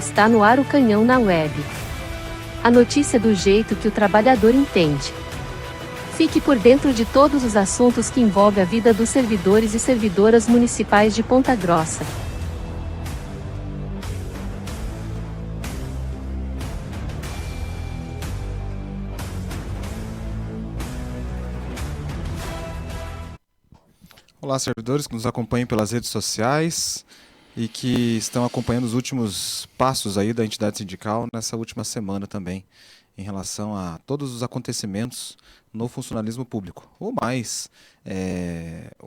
Está no ar o Canhão na Web. A notícia do jeito que o trabalhador entende. Fique por dentro de todos os assuntos que envolvem a vida dos servidores e servidoras municipais de Ponta Grossa. Olá, servidores que nos acompanham pelas redes sociais e que estão acompanhando os últimos passos aí da entidade sindical nessa última semana também, em relação a todos os acontecimentos no funcionalismo público. O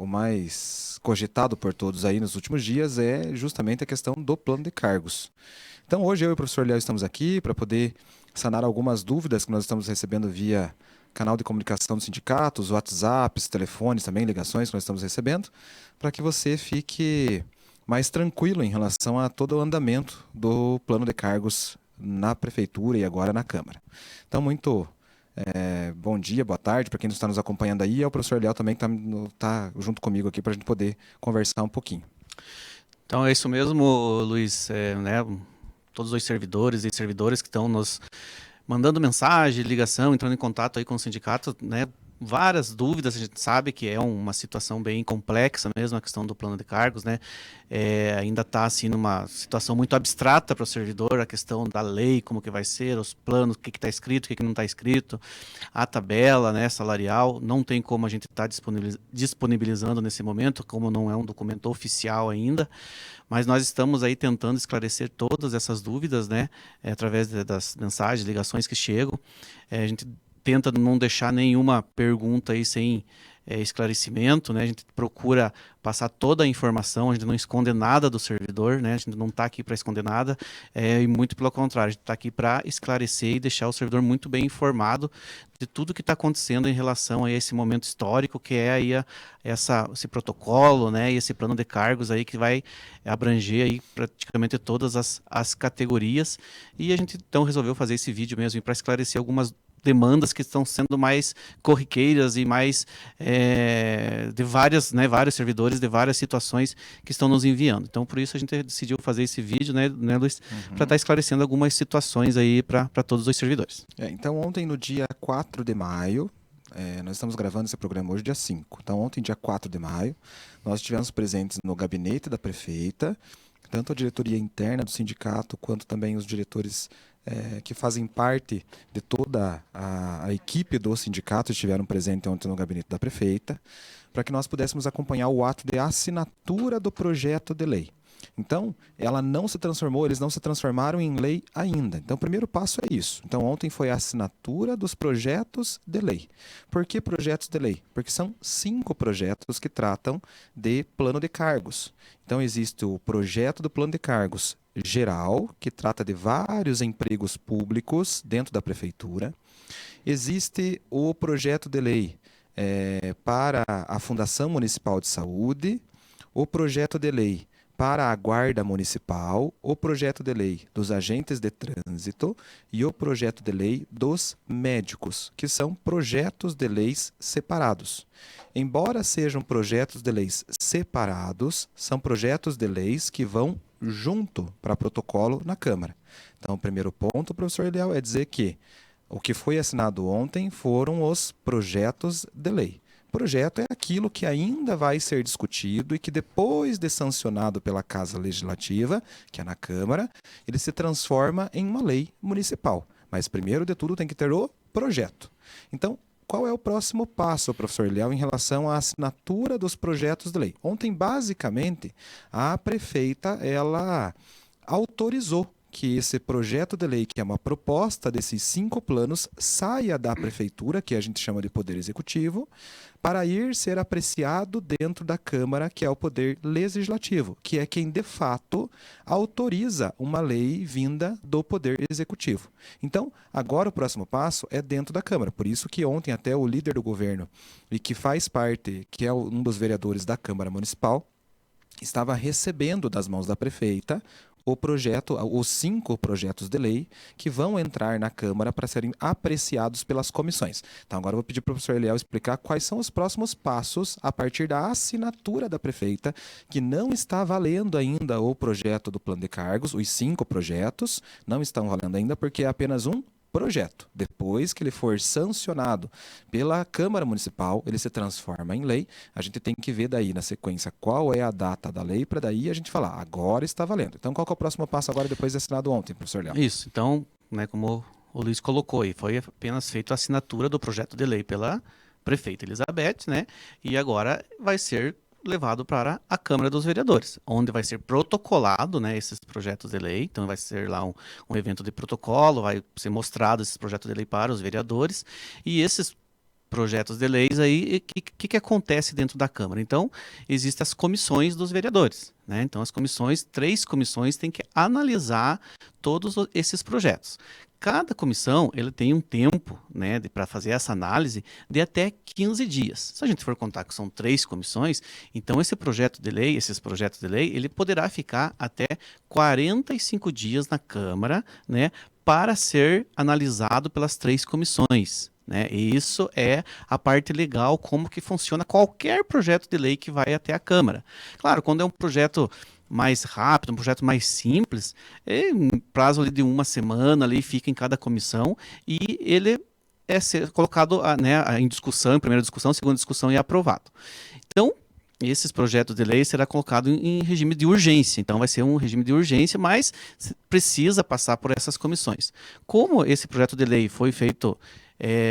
mais cogitado por todos aí nos últimos dias é justamente a questão do plano de cargos. Então hoje eu e o professor Léo estamos aqui para poder sanar algumas dúvidas que nós estamos recebendo via canal de comunicação dos sindicatos, WhatsApps, telefones também, ligações que nós estamos recebendo, para que você fique mais tranquilo em relação a todo o andamento do plano de cargos na Prefeitura e agora na Câmara. Então, bom dia, boa tarde para quem está nos acompanhando aí, e ao professor Léo também que está junto comigo aqui para a gente poder conversar um pouquinho. Então é isso mesmo, Luiz, todos os servidores e servidoras que estão nos mandando mensagem, ligação, entrando em contato aí com o sindicato, né? Várias dúvidas, a gente sabe que é uma situação bem complexa mesmo, a questão do plano de cargos, né? Ainda está assim numa situação muito abstrata para o servidor, a questão da lei, como que vai ser, os planos, o que está escrito, o que não está escrito, a tabela, né, salarial, não tem como a gente estar disponibilizando nesse momento, como não é um documento oficial ainda, mas nós estamos aí tentando esclarecer todas essas dúvidas, né, através das mensagens, ligações que chegam. A gente tenta não deixar nenhuma pergunta aí sem esclarecimento, né? A gente procura passar toda a informação, a gente não esconde nada do servidor, né? A gente não está aqui para esconder nada, e muito pelo contrário, a gente está aqui para esclarecer e deixar o servidor muito bem informado de tudo que está acontecendo em relação a esse momento histórico, que é aí esse protocolo, né? E esse plano de cargos aí que vai abranger aí praticamente todas as categorias, e a gente então resolveu fazer esse vídeo mesmo para esclarecer algumas demandas que estão sendo mais corriqueiras e mais de vários servidores de várias situações que estão nos enviando. Então, por isso a gente decidiu fazer esse vídeo, né, Luiz, para estar esclarecendo algumas situações aí para todos os servidores. Então, ontem, no dia 4 de maio, nós estamos gravando esse programa hoje, dia 5. Então, ontem, dia 4 de maio, nós estivemos presentes no gabinete da prefeita, tanto a diretoria interna do sindicato, quanto também os diretores que fazem parte de toda a equipe do sindicato estiveram presentes ontem no gabinete da prefeita, para que nós pudéssemos acompanhar o ato de assinatura do projeto de lei. Então, eles não se transformaram em lei ainda. Então, o primeiro passo é isso. Então, ontem foi a assinatura dos projetos de lei. Por que projetos de lei? Porque são 5 projetos que tratam de plano de cargos. Então, existe o projeto do plano de cargos geral, que trata de vários empregos públicos dentro da prefeitura. Existe o projeto de lei para a Fundação Municipal de Saúde, o projeto de lei para a Guarda Municipal, o projeto de lei dos agentes de trânsito e o projeto de lei dos médicos, que são projetos de leis separados. Embora sejam projetos de leis separados, são projetos de leis que vão junto para protocolo na Câmara. Então, o primeiro ponto, professor Eliel, é dizer que o que foi assinado ontem foram os projetos de lei. Projeto é aquilo que ainda vai ser discutido e que depois de sancionado pela Casa Legislativa, que é na Câmara, ele se transforma em uma lei municipal. Mas primeiro de tudo tem que ter o projeto. Então, qual é o próximo passo, professor Eliel, em relação à assinatura dos projetos de lei? Ontem, basicamente, a prefeita ela autorizou que esse projeto de lei, que é uma proposta desses 5 planos, saia da prefeitura, que a gente chama de poder executivo, para ir ser apreciado dentro da Câmara, que é o poder legislativo, que é quem de fato autoriza uma lei vinda do poder executivo. Então, agora o próximo passo é dentro da Câmara. Por isso que ontem até o líder do governo, e que faz parte, que é um dos vereadores da Câmara Municipal, estava recebendo das mãos da prefeita o projeto, os 5 projetos de lei que vão entrar na Câmara para serem apreciados pelas comissões. Então, agora eu vou pedir para o professor Eliel explicar quais são os próximos passos a partir da assinatura da prefeita, que não está valendo ainda o projeto do plano de cargos, os 5 projetos não estão valendo ainda porque é apenas um projeto. Depois que ele for sancionado pela Câmara Municipal, ele se transforma em lei. A gente tem que ver daí, na sequência, qual é a data da lei, para daí a gente falar, agora está valendo. Então, qual que é o próximo passo agora, depois de assinado ontem, professor Léo? Isso, então, né, como o Luiz colocou aí, foi apenas feita a assinatura do projeto de lei pela prefeita Elizabeth, né, e agora vai ser levado para a Câmara dos Vereadores, onde vai ser protocolado, né, esses projetos de lei. Então vai ser lá um evento de protocolo, vai ser mostrado esses projetos de lei para os vereadores, e esses projetos de leis aí, o que acontece dentro da Câmara? Então, existem as comissões dos vereadores, né? Então, as comissões, 3 comissões têm que analisar todos esses projetos. Cada comissão, ele tem um tempo, né, para fazer essa análise de até 15 dias. Se a gente for contar que são 3 comissões, então esses projetos de lei, ele poderá ficar até 45 dias na Câmara, né, para ser analisado pelas 3 comissões. Né? E isso é a parte legal, como que funciona qualquer projeto de lei que vai até a Câmara. Claro, quando é um projeto mais rápido, um projeto mais simples, um prazo ali de 1 semana ali fica em cada comissão e ele é ser colocado, né, em discussão, em primeira discussão, segunda discussão e aprovado. Então, esses projetos de lei será colocado em regime de urgência. Então, vai ser um regime de urgência, mas precisa passar por essas comissões. Como esse projeto de lei foi feito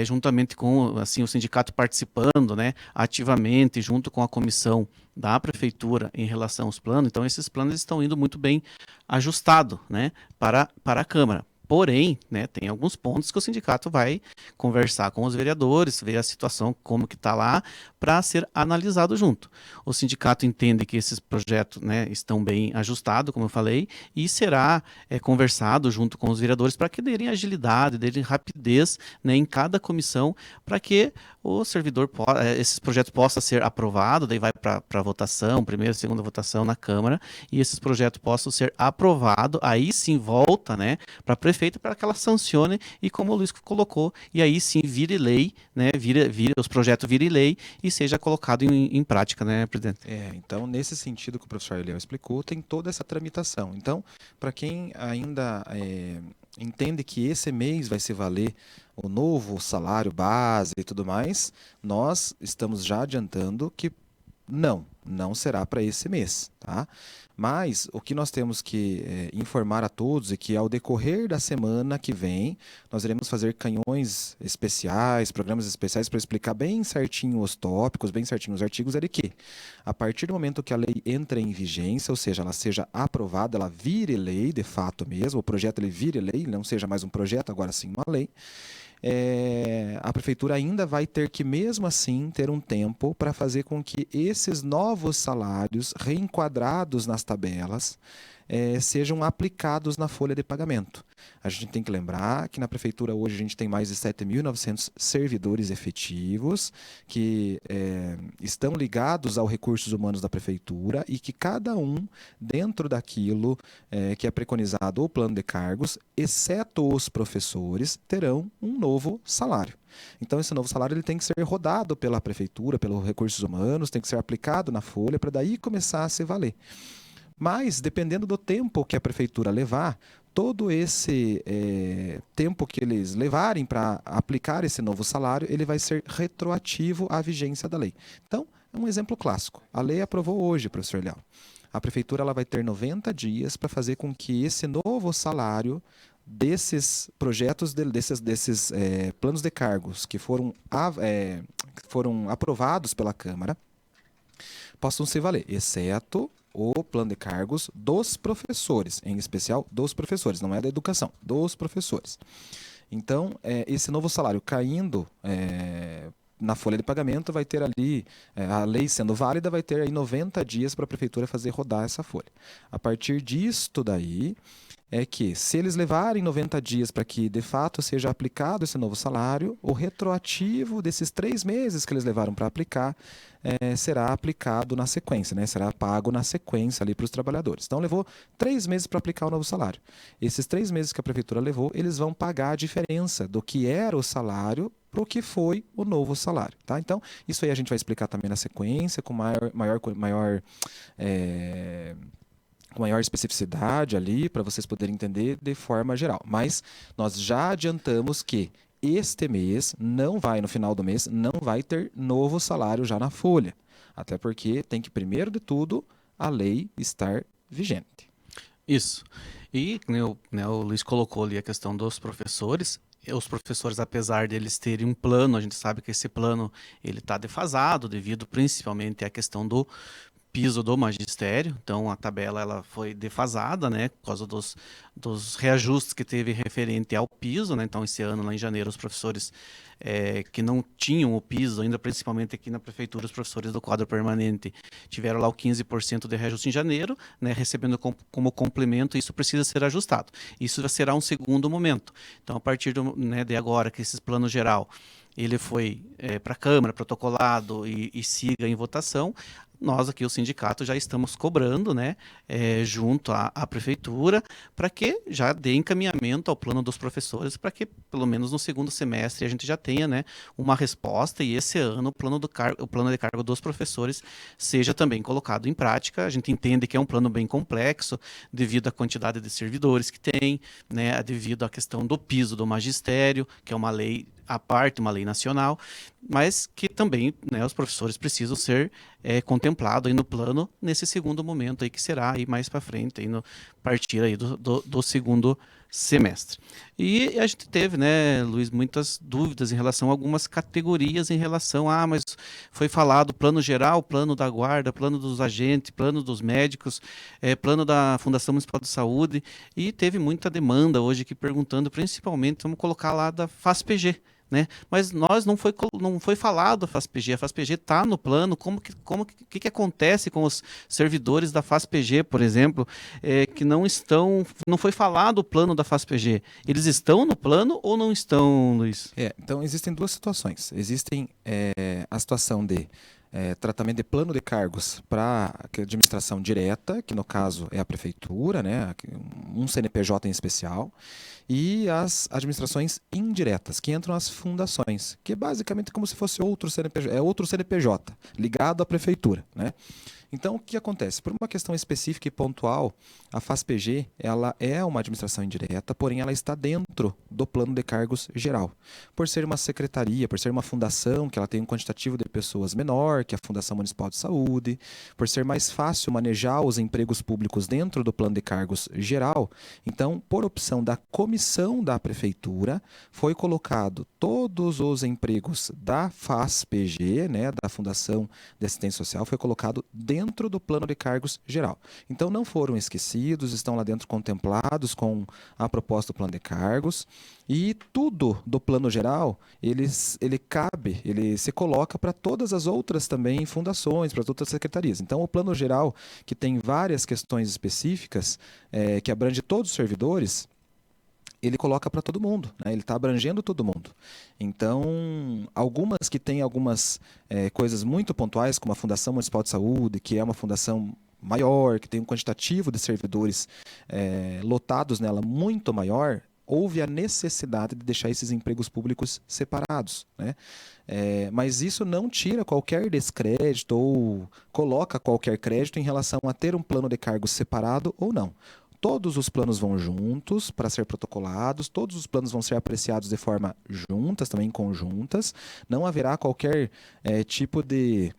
juntamente com assim, o sindicato participando, né, ativamente, junto com a comissão da prefeitura em relação aos planos, então esses planos estão indo muito bem ajustados, né, para a Câmara. Porém, né, tem alguns pontos que o sindicato vai conversar com os vereadores, ver a situação, como que está lá, para ser analisado junto. O sindicato entende que esses projetos, né, estão bem ajustados, como eu falei, e será conversado junto com os vereadores para que derem agilidade, derem rapidez, né, em cada comissão, para que o servidor, esses projetos possam ser aprovados, daí vai para votação, primeira, segunda votação na Câmara, e esses projetos possam ser aprovados, aí sim volta, né, para a prefeita para que ela sancione e, como o Luiz colocou, e aí sim vire lei, né, os projetos virem lei e seja colocado em prática, né, presidente? Então, nesse sentido que o professor Eliel explicou, tem toda essa tramitação. Então, para quem ainda entende que esse mês vai se valer o novo salário base e tudo mais, nós estamos já adiantando que não será para esse mês, tá? Mas o que nós temos que informar a todos é que ao decorrer da semana que vem, nós iremos fazer canhões especiais, programas especiais para explicar bem certinho os tópicos, bem certinho os artigos, é de que a partir do momento que a lei entra em vigência, ou seja, ela seja aprovada, ela vire lei de fato mesmo, o projeto ele vire lei, não seja mais um projeto, agora sim uma lei, a prefeitura ainda vai ter que, mesmo assim, ter um tempo para fazer com que esses novos salários reenquadrados nas tabelas sejam aplicados na folha de pagamento. A gente tem que lembrar que na prefeitura hoje a gente tem mais de 7.900 servidores efetivos que estão ligados aos recursos humanos da prefeitura e que cada um, dentro daquilo que é preconizado o plano de cargos, exceto os professores, terão um novo salário. Então, esse novo salário ele tem que ser rodado pela prefeitura, pelos recursos humanos, tem que ser aplicado na folha para daí começar a se valer. Mas, dependendo do tempo que a prefeitura levar, todo esse tempo que eles levarem para aplicar esse novo salário, ele vai ser retroativo à vigência da lei. Então, é um exemplo clássico. A lei aprovou hoje, professor Léo. A prefeitura ela vai ter 90 dias para fazer com que esse novo salário desses projetos, desses planos de cargos que foram aprovados pela Câmara, possam se valer, exceto o plano de cargos dos professores, em especial dos professores, não é da educação, dos professores. Então, esse novo salário caindo na folha de pagamento vai ter ali, a lei sendo válida, vai ter aí 90 dias para a prefeitura fazer rodar essa folha. A partir disto daí, é que, se eles levarem 90 dias para que de fato seja aplicado esse novo salário, o retroativo desses 3 meses que eles levaram para aplicar será aplicado na sequência, né? Será pago na sequência ali para os trabalhadores. Então levou 3 meses para aplicar o novo salário. Esses 3 meses que a prefeitura levou, eles vão pagar a diferença do que era o salário para o que foi o novo salário, tá? Então, isso aí a gente vai explicar também na sequência, com maior especificidade ali, para vocês poderem entender de forma geral. Mas nós já adiantamos que este mês no final do mês, não vai ter novo salário já na folha. Até porque tem que, primeiro de tudo, a lei estar vigente. Isso. E o Luiz colocou ali a questão dos professores. Os professores, apesar deles terem um plano, a gente sabe que esse plano ele está defasado devido principalmente à questão do piso do magistério. Então a tabela ela foi defasada, né, por causa dos reajustes que teve referente ao piso, né? Então esse ano lá em janeiro os professores que não tinham o piso ainda, principalmente aqui na prefeitura, os professores do quadro permanente tiveram lá o 15% de reajuste em janeiro, né, recebendo como complemento. Isso precisa ser ajustado. Isso será um segundo momento. Então a partir de agora que esse plano geral ele foi para a Câmara, protocolado e siga em votação, nós aqui, o sindicato, já estamos cobrando, né, junto à prefeitura, para que já dê encaminhamento ao plano dos professores, para que, pelo menos no segundo semestre, a gente já tenha, né, uma resposta, e esse ano o plano de cargo dos professores seja também colocado em prática. A gente entende que é um plano bem complexo, devido à quantidade de servidores que tem, né, devido à questão do piso do magistério, que é uma lei à parte, uma lei nacional, mas que também, né, os professores precisam ser contemplados aí no plano nesse segundo momento aí, que será aí mais para frente, aí no partir aí do segundo semestre. E a gente teve, né, Luiz, muitas dúvidas em relação a algumas categorias, em relação mas foi falado plano geral, plano da guarda, plano dos agentes, plano dos médicos, plano da Fundação Municipal de Saúde, e teve muita demanda hoje aqui perguntando, principalmente, vamos colocar lá da FASPG, né? Mas não foi falado a FASPG está no plano. Que acontece com os servidores da FASPG, por exemplo, que não foi falado o plano da FASPG. Eles estão no plano ou não estão, Luiz? Então existem 2 situações. Existem a situação de tratamento de plano de cargos para administração direta, que no caso é a prefeitura, né, um CNPJ em especial, e as administrações indiretas, que entram as fundações, que é basicamente como se fosse outro CNPJ, ligado à prefeitura, né? Então, o que acontece? Por uma questão específica e pontual, a FASPG ela é uma administração indireta, porém ela está dentro do plano de cargos geral. Por ser uma secretaria, por ser uma fundação, que ela tem um quantitativo de pessoas menor que a Fundação Municipal de Saúde, por ser mais fácil manejar os empregos públicos dentro do plano de cargos geral, então, por opção da comissão da prefeitura, foi colocado todos os empregos da FASPG, né, da Fundação de Assistência Social, foi colocado dentro do plano de cargos geral. Então não foram esquecidos, estão lá dentro contemplados com a proposta do plano de cargos, e tudo do plano geral, ele se coloca para todas as outras também fundações, para as outras secretarias. Então o plano geral, que tem várias questões específicas, que abrange todos os servidores, ele coloca para todo mundo, né? Ele está abrangendo todo mundo. Então, algumas que têm algumas coisas muito pontuais, como a Fundação Municipal de Saúde, que é uma fundação maior, que tem um quantitativo de servidores lotados nela muito maior, houve a necessidade de deixar esses empregos públicos separados, né? Mas isso não tira qualquer descrédito ou coloca qualquer crédito em relação a ter um plano de cargos separado ou não. Todos os planos vão juntos para ser protocolados, todos os planos vão ser apreciados de forma juntas, também conjuntas. Não haverá qualquer tipo de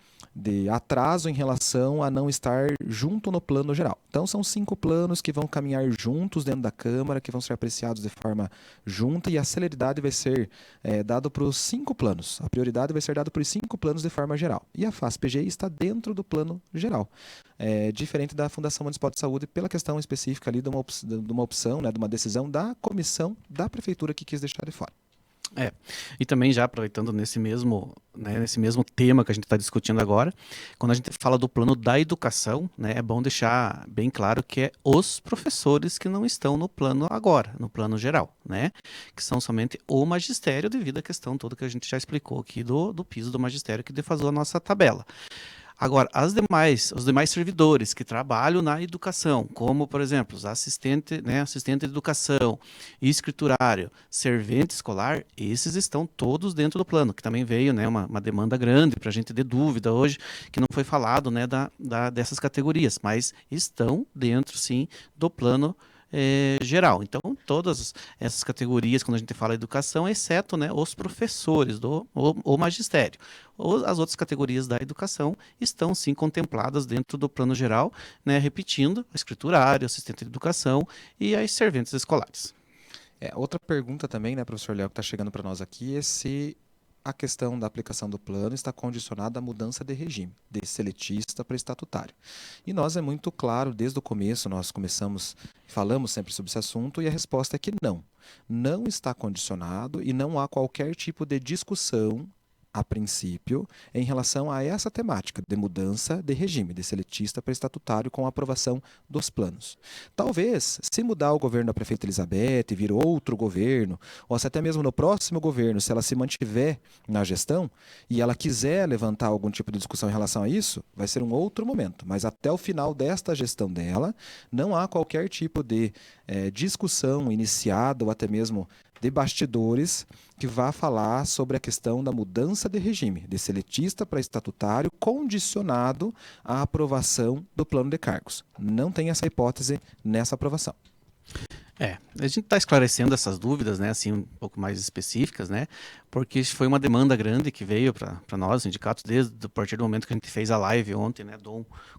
atraso em relação a não estar junto no plano geral. Então, são 5 planos que vão caminhar juntos dentro da Câmara, que vão ser apreciados de forma junta, e a celeridade vai ser dada para os 5 planos. A prioridade vai ser dada para os 5 planos de forma geral. E a FASPG está dentro do plano geral. Diferente da Fundação Municipal de Saúde, pela questão específica ali de uma opção, né, de uma decisão da comissão da prefeitura que quis deixar de fora. E também já aproveitando nesse mesmo, né, nesse mesmo tema que a gente está discutindo agora, quando a gente fala do plano da educação, né, é bom deixar bem claro que é os professores que não estão no plano agora, no plano geral, né, que são somente o magistério devido à questão toda que a gente já explicou aqui do piso do magistério que defasou a nossa tabela. Agora, os demais servidores que trabalham na educação, como, por exemplo, os assistente, né, assistente de educação, escriturário, servente escolar, esses estão todos dentro do plano, que também veio, né, uma demanda grande para a gente ter dúvida hoje, que não foi falado, né, dessas categorias, mas estão dentro, sim, do plano geral. Então, todas essas categorias, quando a gente fala educação, exceto, né, os professores, o magistério. As outras categorias da educação estão, sim, contempladas dentro do plano geral, né, repetindo, escriturário, assistente de educação e as serventes escolares. Outra pergunta também, né, professor Léo, que está chegando para nós aqui, é se a questão da aplicação do plano está condicionada à mudança de regime, de seletista para estatutário. E nós é muito claro, desde o começo, nós falamos sempre sobre esse assunto, e a resposta é que não. Não está condicionado e não há qualquer tipo de discussão, a princípio, em relação a essa temática de mudança de regime, de seletista para estatutário com a aprovação dos planos. Talvez, se mudar o governo da prefeita Elizabeth, vir outro governo, ou se até mesmo no próximo governo, se ela se mantiver na gestão e ela quiser levantar algum tipo de discussão em relação a isso, vai ser um outro momento. Mas até o final desta gestão dela, não há qualquer tipo de discussão iniciada ou até mesmo de bastidores que vá falar sobre a questão da mudança de regime, de seletista para estatutário, condicionado à aprovação do plano de cargos. Não tem essa hipótese nessa aprovação. A gente está esclarecendo essas dúvidas, né, assim, um pouco mais específicas, né, porque foi uma demanda grande que veio para nós, sindicatos, desde a partir do momento que a gente fez a live ontem, né,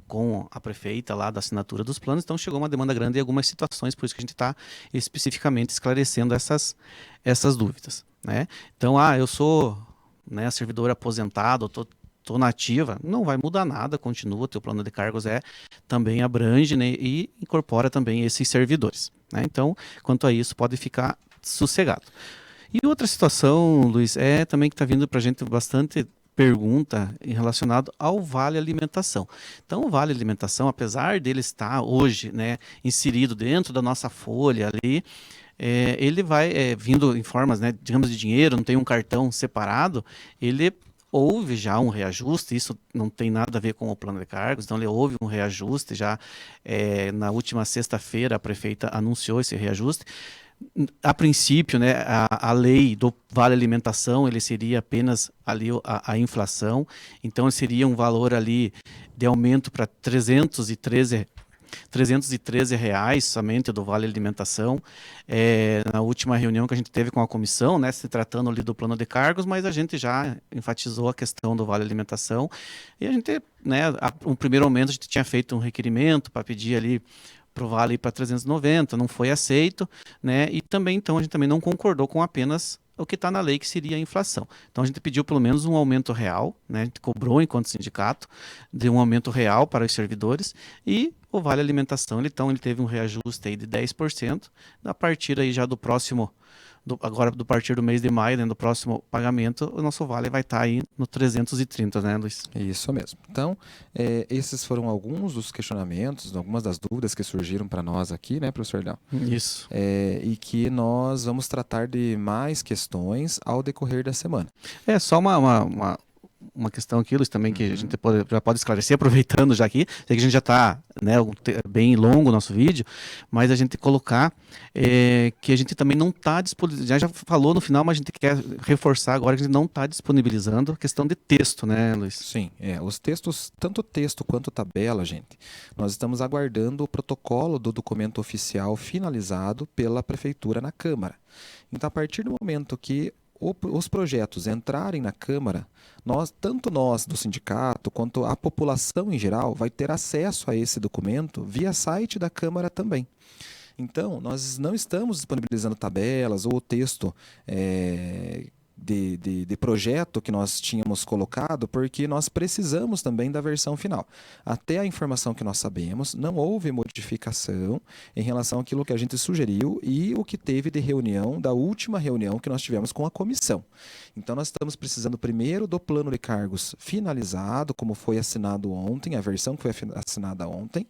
com a prefeita lá da assinatura dos planos, então chegou uma demanda grande em algumas situações, por isso que a gente está especificamente esclarecendo essas dúvidas, né. Então, eu sou, né, servidor aposentado, estou na ativa, não vai mudar nada, continua, teu plano de cargos também abrange, né, e incorpora também esses servidores, né? Então, quanto a isso, pode ficar sossegado. E outra situação, Luiz, também que está vindo para a gente bastante pergunta relacionado ao Vale Alimentação. Então, o Vale Alimentação, apesar dele estar hoje, né, inserido dentro da nossa folha ali, ele vai vindo em formas, né, digamos, de dinheiro, não tem um cartão separado, ele houve já um reajuste, isso não tem nada a ver com o plano de cargos, então houve um reajuste já, na última sexta-feira a prefeita anunciou esse reajuste. A princípio, né, a lei do Vale Alimentação, ele seria apenas ali a inflação, então seria um valor ali de aumento para R$ 313 reais somente do Vale Alimentação, na última reunião que a gente teve com a comissão, né, se tratando ali do plano de cargos, mas a gente já enfatizou a questão do Vale Alimentação e a gente, né, um primeiro momento a gente tinha feito um requerimento para pedir ali para o Vale para 390, não foi aceito, né, e também então a gente também não concordou com apenas o que está na lei, que seria a inflação. Então a gente pediu pelo menos um aumento real, né? A gente cobrou enquanto sindicato de um aumento real para os servidores, e o Vale Alimentação, ele teve um reajuste aí de 10%, a partir aí já do próximo, do partir do mês de maio, né, do próximo pagamento, o nosso Vale vai estar aí no 330, né, Luiz? Isso mesmo. Então, esses foram alguns dos questionamentos, algumas das dúvidas que surgiram para nós aqui, né, professor Léo? Isso. E que nós vamos tratar de mais questões ao decorrer da semana. Só uma questão aqui, Luiz, também que a gente já pode esclarecer, aproveitando já aqui, sei que a gente já está, né, bem longo o nosso vídeo, mas a gente colocar que a gente também não está disponibilizando, já falou no final, mas a gente quer reforçar agora que a gente não está disponibilizando a questão de texto, né, Luiz? Sim, os textos, tanto texto quanto tabela, gente, nós estamos aguardando o protocolo do documento oficial finalizado pela Prefeitura na Câmara. Então, a partir do momento que os projetos entrarem na Câmara, tanto nós do sindicato quanto a população em geral vai ter acesso a esse documento via site da Câmara também. Então, nós não estamos disponibilizando tabelas ou texto de projeto que nós tínhamos colocado, porque nós precisamos também da versão final. Até a informação que nós sabemos, não houve modificação em relação àquilo que a gente sugeriu e o que teve de reunião, da última reunião que nós tivemos com a comissão. Então, nós estamos precisando primeiro do plano de cargos finalizado, como foi assinado ontem, a versão que foi assinada ontem,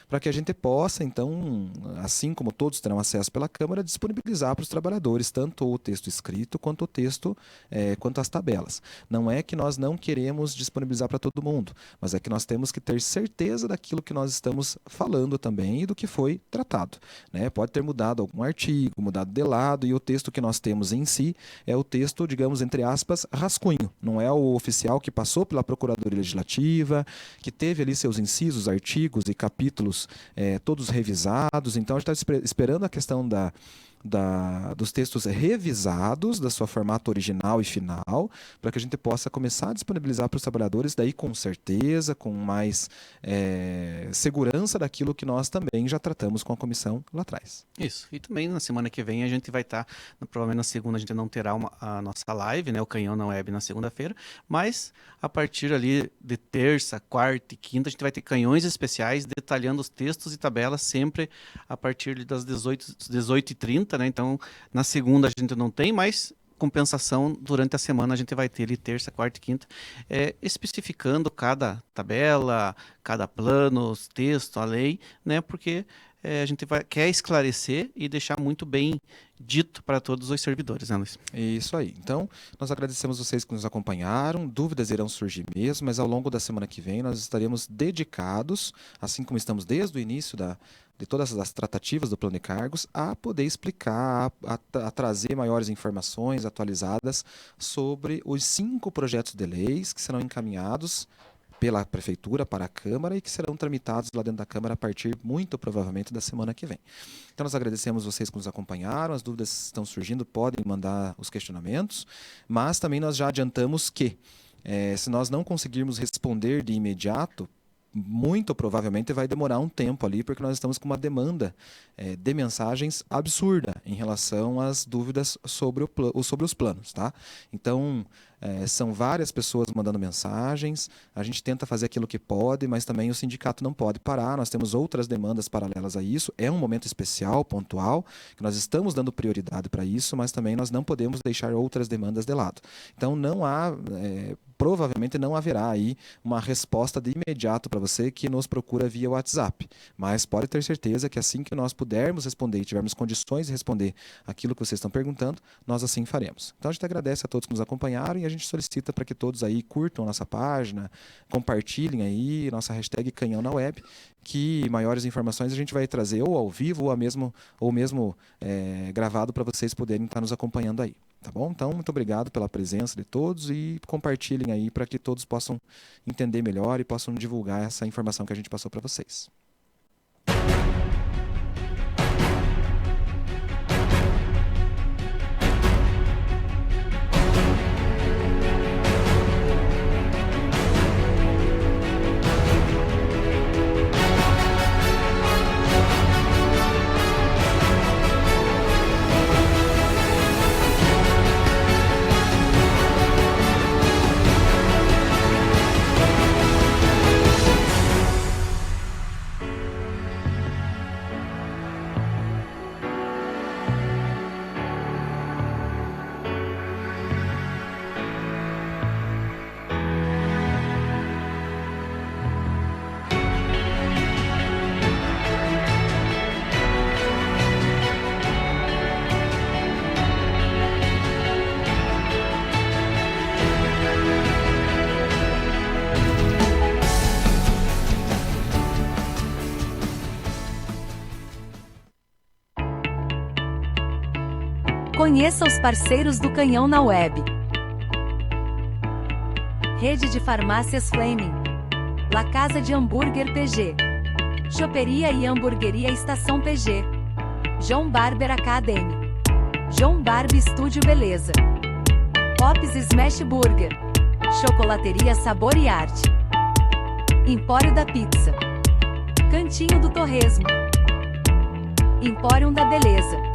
para que a gente possa, então, assim como todos terão acesso pela Câmara, disponibilizar para os trabalhadores tanto o texto escrito quanto o texto, quanto as tabelas. Não é que nós não queremos disponibilizar para todo mundo, mas é que nós temos que ter certeza daquilo que nós estamos falando também e do que foi tratado, né? Pode ter mudado algum artigo, mudado de lado, e o texto que nós temos em si é o texto, digamos, entre aspas, rascunho. Não é o oficial que passou pela Procuradoria Legislativa, que teve ali seus incisos, artigos e capítulos todos revisados. Então, a gente está esperando a questão dos textos revisados, da sua formato original e final, para que a gente possa começar a disponibilizar para os trabalhadores, daí com certeza, com mais segurança daquilo que nós também já tratamos com a comissão lá atrás. Isso, e também na semana que vem a gente vai estar, provavelmente na segunda a gente não terá a nossa live, né, o Canhão na Web na segunda-feira, mas a partir ali de terça, quarta e quinta a gente vai ter canhões especiais detalhando os textos e tabelas sempre a partir das 18h30, né? Então, na segunda a gente não tem, mas compensação durante a semana a gente vai ter ali terça, quarta e quinta, especificando cada tabela, cada plano, os textos, a lei, né? Porque a gente quer esclarecer e deixar muito bem dito para todos os servidores, né, Luiz? Isso aí. Então, nós agradecemos vocês que nos acompanharam. Dúvidas irão surgir mesmo, mas ao longo da semana que vem nós estaremos dedicados, assim como estamos desde o início de todas as tratativas do plano de cargos, a poder explicar, a trazer maiores informações atualizadas sobre os 5 projetos de leis que serão encaminhados pela Prefeitura para a Câmara e que serão tramitados lá dentro da Câmara a partir, muito provavelmente, da semana que vem. Então, nós agradecemos vocês que nos acompanharam, as dúvidas estão surgindo, podem mandar os questionamentos, mas também nós já adiantamos que, se nós não conseguirmos responder de imediato, muito provavelmente vai demorar um tempo ali, porque nós estamos com uma demanda de mensagens absurda em relação às dúvidas sobre os planos, tá? Então, são várias pessoas mandando mensagens, a gente tenta fazer aquilo que pode, mas também o sindicato não pode parar, nós temos outras demandas paralelas a isso, é um momento especial, pontual, que nós estamos dando prioridade para isso, mas também nós não podemos deixar outras demandas de lado. Então, não há... provavelmente não haverá aí uma resposta de imediato para você que nos procura via WhatsApp, mas pode ter certeza que assim que nós pudermos responder e tivermos condições de responder aquilo que vocês estão perguntando, nós assim faremos. Então a gente agradece a todos que nos acompanharam e a gente solicita para que todos aí curtam nossa página, compartilhem aí nossa hashtag Canhão na Web, que maiores informações a gente vai trazer ou ao vivo ou mesmo gravado para vocês poderem estar nos acompanhando aí. Tá bom? Então, muito obrigado pela presença de todos e compartilhem aí para que todos possam entender melhor e possam divulgar essa informação que a gente passou para vocês. Conheça os parceiros do Canhão na Web. Rede de Farmácias Flaming, La Casa de Hambúrguer PG, Choperia e Hamburgueria Estação PG, João Barber Academy, João Barbie Estúdio Beleza, Pops Smash Burger, Chocolateria Sabor e Arte, Empório da Pizza, Cantinho do Torresmo, Empório da Beleza.